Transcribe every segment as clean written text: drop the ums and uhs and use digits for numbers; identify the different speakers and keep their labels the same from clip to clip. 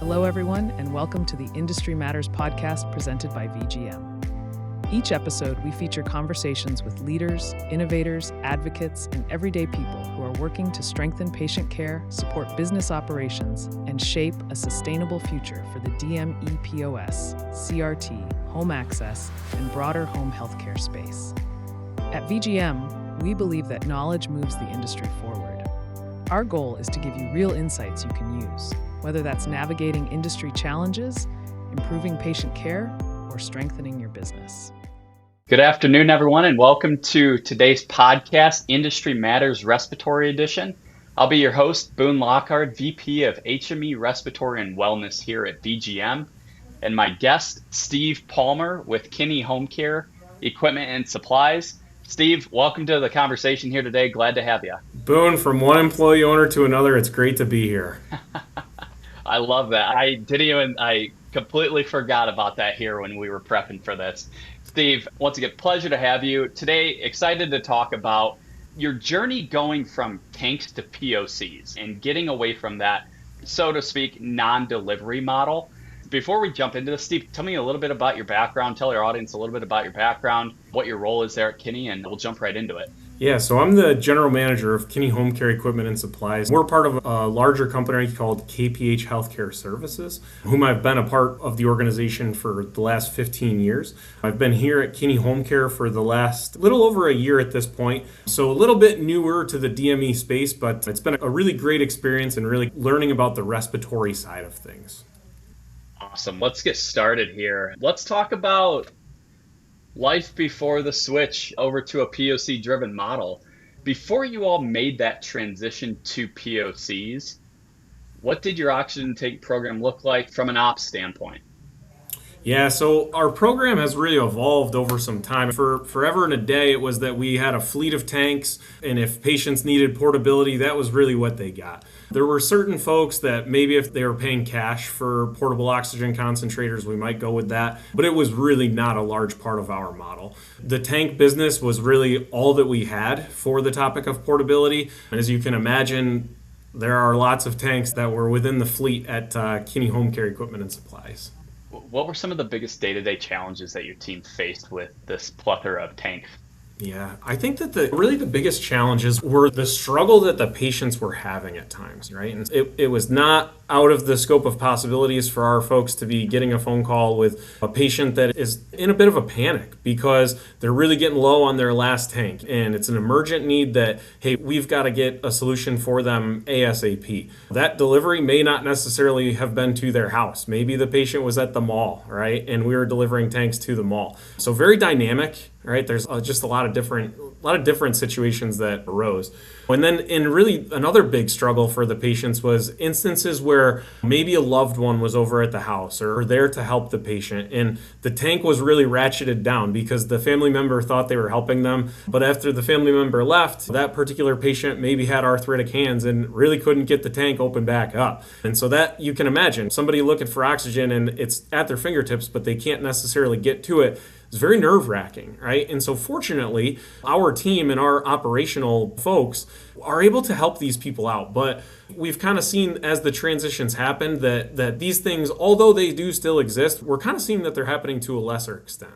Speaker 1: Hello, everyone, and welcome to the Industry Matters podcast presented by VGM. Each episode, we feature conversations with leaders, innovators, advocates, and everyday people who are working to strengthen patient care, support business operations, and shape a sustainable future for the DME POS, CRT, home access, and broader home healthcare space. At VGM, we believe that knowledge moves the industry forward. Our goal is to give you real insights you can use, whether that's navigating industry challenges, improving patient care, or strengthening your business.
Speaker 2: Good afternoon, everyone, and welcome to today's podcast, Industry Matters Respiratory Edition. I'll be your host, Boone Lockhart, VP of HME Respiratory and Wellness here at VGM, and my guest, Steve Palmer with Kinney Home Care Equipment and Supplies. Steve, welcome to the conversation here today. Glad to have you.
Speaker 3: Boone, from one employee owner to another, it's great to be here.
Speaker 2: I love that. I completely forgot about that here when we were prepping for this. Steve, once again, pleasure to have you. Today, excited to talk about your journey going from tanks to POCs and getting away from that, so to speak, non-delivery model. Before we jump into this, Steve, tell me a little bit about your background. Tell our audience a little bit about your background, what your role is there at Kinney, and we'll jump right into it.
Speaker 3: Yeah, so I'm the general manager of Kinney Home Care Equipment and Supplies. We're part of a larger company called KPH Healthcare Services, whom I've been a part of the organization for the last 15 years. I've been here at Kinney Home Care for the last little over a year at this point, so a little bit newer to the DME space, but it's been a really great experience and really learning about the respiratory side of things.
Speaker 2: Awesome. Let's get started here. Let's talk about life before the switch over to a POC-driven model. Before you all made that transition to POCs, what did your oxygen intake program look like from an ops standpoint?
Speaker 3: Yeah, so our program has really evolved over some time. For forever and a day, it was that we had a fleet of tanks, and if patients needed portability, that was really what they got. There were certain folks that maybe if they were paying cash for portable oxygen concentrators, we might go with that, but it was really not a large part of our model. The tank business was really all that we had for the topic of portability. And as you can imagine, there are lots of tanks that were within the fleet at Kinney Home Care Equipment and Supplies.
Speaker 2: What were some of the biggest day-to-day challenges that your team faced with this plethora of tanks?
Speaker 3: Yeah, I think that the biggest challenges were the struggle that the patients were having at times, right? And it was not out of the scope of possibilities for our folks to be getting a phone call with a patient that is in a bit of a panic because they're really getting low on their last tank. And it's an emergent need that, hey, we've got to get a solution for them ASAP. That delivery may not necessarily have been to their house. Maybe the patient was at the mall, right? And we were delivering tanks to the mall. So very dynamic. Right, there's just a lot of different situations that arose. And then really another big struggle for the patients was instances where maybe a loved one was over at the house or there to help the patient, and the tank was really ratcheted down because the family member thought they were helping them, but after the family member left, that particular patient maybe had arthritic hands and really couldn't get the tank open back up. And so that, you can imagine, somebody looking for oxygen and it's at their fingertips, but they can't necessarily get to it. It's very nerve-wracking, right? And so fortunately, our team and our operational folks are able to help these people out. But we've kind of seen as the transitions happen that these things, although they do still exist, we're kind of seeing that they're happening to a lesser extent.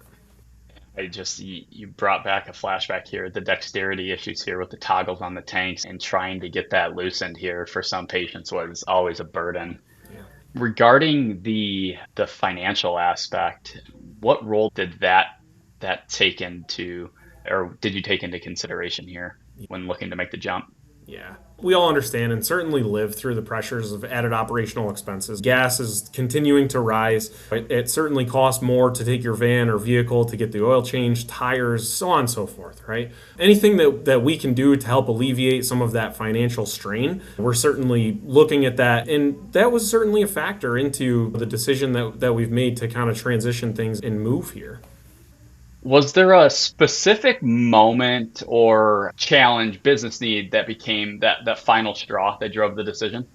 Speaker 2: You brought back a flashback here, the dexterity issues here with the toggles on the tanks and trying to get that loosened here for some patients was always a burden. Yeah. Regarding the financial aspect, what role did that take into, or did you take into consideration here when looking to make the jump?
Speaker 3: Yeah, we all understand and certainly live through the pressures of added operational expenses. Gas is continuing to rise. It certainly costs more to take your van or vehicle to get the oil changed, tires, so on and so forth, right? Anything that we can do to help alleviate some of that financial strain, we're certainly looking at that. And that was certainly a factor into the decision that we've made to kind of transition things and move here.
Speaker 2: Was there a specific moment or challenge, business need that became that final straw that drove the decision?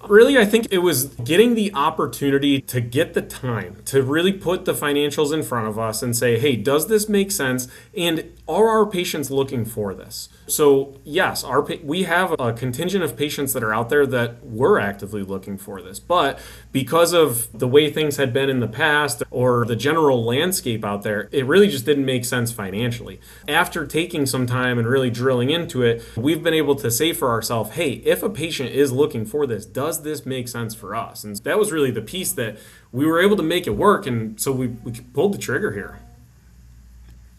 Speaker 3: Really, I think it was getting the opportunity to get the time to really put the financials in front of us and say, hey, does this make sense? And are our patients looking for this? So yes, we have a contingent of patients that are out there that were actively looking for this, but because of the way things had been in the past or the general landscape out there, it really just didn't make sense financially. After taking some time and really drilling into it, we've been able to say for ourselves, hey, if a patient is looking for this, does this make sense for us? And that was really the piece that we were able to make it work, and so we pulled the trigger here.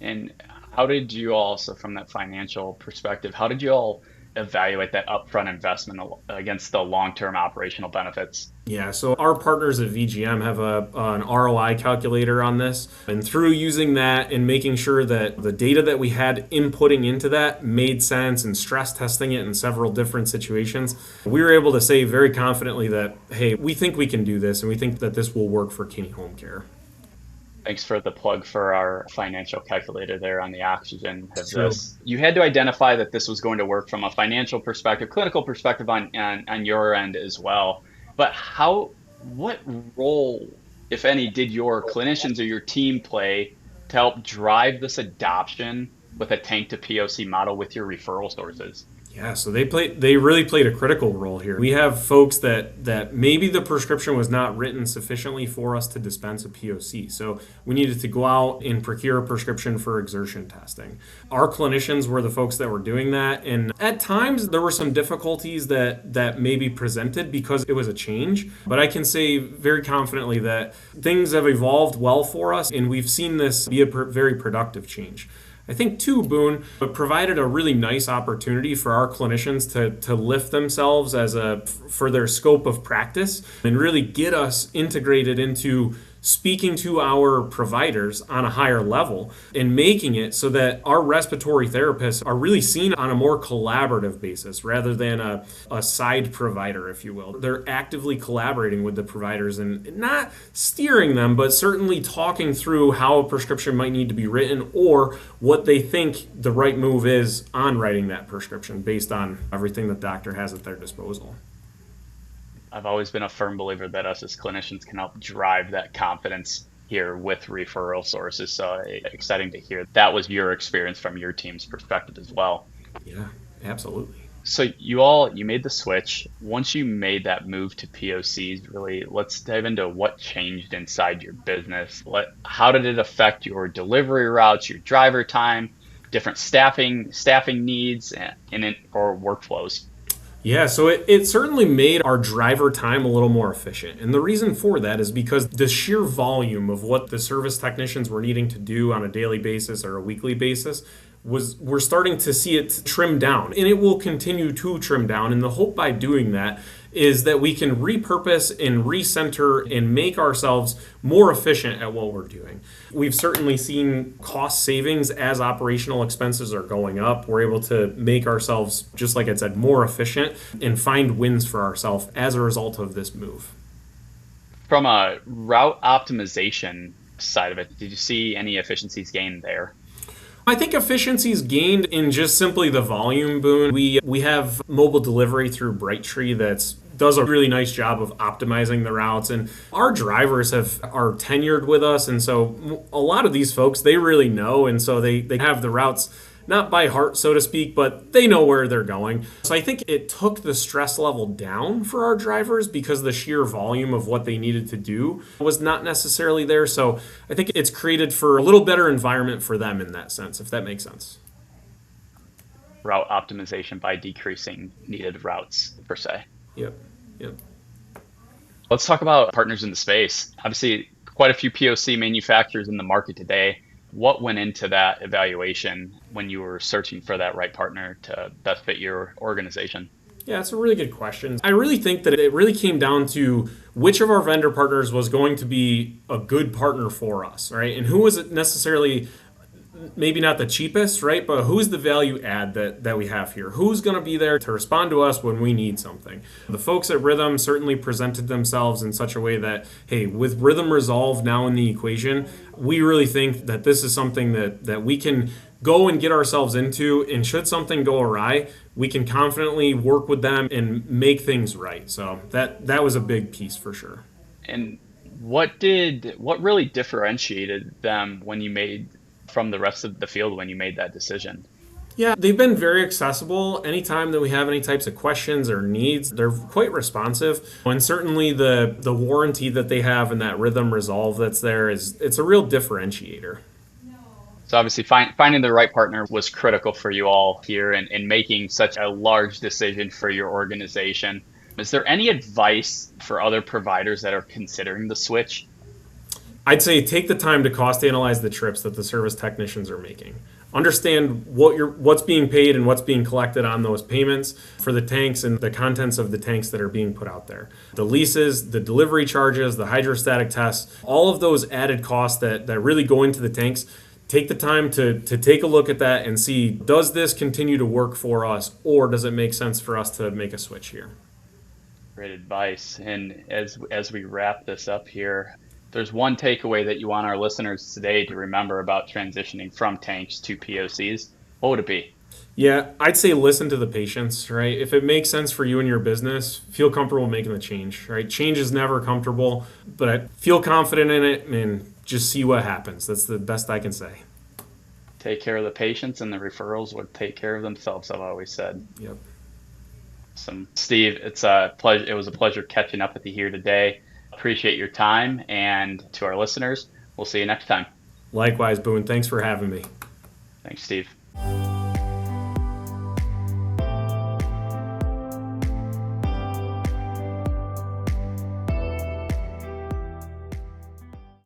Speaker 2: And how did you all, so from that financial perspective, how did you all evaluate that upfront investment against the long-term operational benefits?
Speaker 3: Yeah, so our partners at VGM have an ROI calculator on this. And through using that and making sure that the data that we had inputting into that made sense and stress testing it in several different situations, we were able to say very confidently that, hey, we think we can do this and we think that this will work for Kinney Home Care.
Speaker 2: Thanks for the plug for our financial calculator there on the oxygen of this. You had to identify that this was going to work from a financial perspective, clinical perspective on your end as well. But what role, if any, did your clinicians or your team play to help drive this adoption with a tank to POC model with your referral sources?
Speaker 3: Yeah, so they really played a critical role here. We have folks that maybe the prescription was not written sufficiently for us to dispense a POC. So we needed to go out and procure a prescription for exertion testing. Our clinicians were the folks that were doing that. And at times there were some difficulties that maybe presented because it was a change. But I can say very confidently that things have evolved well for us, and we've seen this be a very productive change. I think too, Boone, it provided a really nice opportunity for our clinicians to lift themselves for their scope of practice and really get us integrated into speaking to our providers on a higher level and making it so that our respiratory therapists are really seen on a more collaborative basis rather than a side provider, if you will. They're actively collaborating with the providers and not steering them, but certainly talking through how a prescription might need to be written or what they think the right move is on writing that prescription based on everything the doctor has at their disposal.
Speaker 2: I've always been a firm believer that us as clinicians can help drive that confidence here with referral sources. So exciting to hear that was your experience from your team's perspective as well.
Speaker 3: Yeah, absolutely.
Speaker 2: So you made the switch. Once you made that move to POCs, really, let's dive into what changed inside your business. How did it affect your delivery routes, your driver time, different staffing needs, or workflows?
Speaker 3: Yeah, so it certainly made our driver time a little more efficient. And the reason for that is because the sheer volume of what the service technicians were needing to do on a daily basis or a weekly basis we're starting to see it trim down. And it will continue to trim down. And the hope by doing that is that we can repurpose and recenter and make ourselves more efficient at what we're doing. We've certainly seen cost savings as operational expenses are going up. We're able to make ourselves, just like I said, more efficient and find wins for ourselves as a result of this move.
Speaker 2: From a route optimization side of it, did you see any efficiencies gained there?
Speaker 3: I think efficiencies gained in just simply the volume, Boone. We have mobile delivery through Brightree that does a really nice job of optimizing the routes, and our drivers are tenured with us, and so a lot of these folks, they really know, and so they have the routes not by heart, so to speak, but they know where they're going. So I think it took the stress level down for our drivers because the sheer volume of what they needed to do was not necessarily there. So I think it's created for a little better environment for them in that sense, if that makes sense.
Speaker 2: Route optimization by decreasing needed routes, per se.
Speaker 3: Yep.
Speaker 2: Let's talk about partners in the space. Obviously, quite a few POC manufacturers in the market today. What went into that evaluation when you were searching for that right partner to best fit your organization?
Speaker 3: Yeah, it's a really good question. I really think that it really came down to which of our vendor partners was going to be a good partner for us, right? And who was it necessarily, maybe not the cheapest, right? But who's the value add that we have here? Who's going to be there to respond to us when we need something? The folks at Rhythm certainly presented themselves in such a way that, hey, with Rhythm Resolve now in the equation, we really think that this is something that we can go and get ourselves into, and should something go awry, we can confidently work with them and make things right. So that was a big piece for sure.
Speaker 2: And what really differentiated them when you made from the rest of the field when you made that decision?
Speaker 3: Yeah, they've been very accessible. Anytime that we have any types of questions or needs, they're quite responsive. And certainly the warranty that they have and that rhythm resolve that's there it's a real differentiator.
Speaker 2: So obviously finding the right partner was critical for you all here in making such a large decision for your organization. Is there any advice for other providers that are considering the switch?
Speaker 3: I'd say take the time to cost analyze the trips that the service technicians are making. Understand what's being paid and what's being collected on those payments for the tanks and the contents of the tanks that are being put out there. The leases, the delivery charges, the hydrostatic tests, all of those added costs that really go into the tanks. Take the time to take a look at that and see, does this continue to work for us, or does it make sense for us to make a switch here?
Speaker 2: Great advice. And as we wrap this up here, there's one takeaway that you want our listeners today to remember about transitioning from tanks to POCs. What would it be?
Speaker 3: Yeah, I'd say listen to the patients, right? If it makes sense for you and your business, feel comfortable making the change, right? Change is never comfortable, but feel confident in it and just see what happens. That's the best I can say.
Speaker 2: Take care of the patients, and the referrals would take care of themselves, I've always said.
Speaker 3: Yep.
Speaker 2: Steve, it was a pleasure catching up with you here today. Appreciate your time, and to our listeners, we'll see you next time.
Speaker 3: Likewise, Boone. Thanks for having me.
Speaker 2: Thanks, Steve.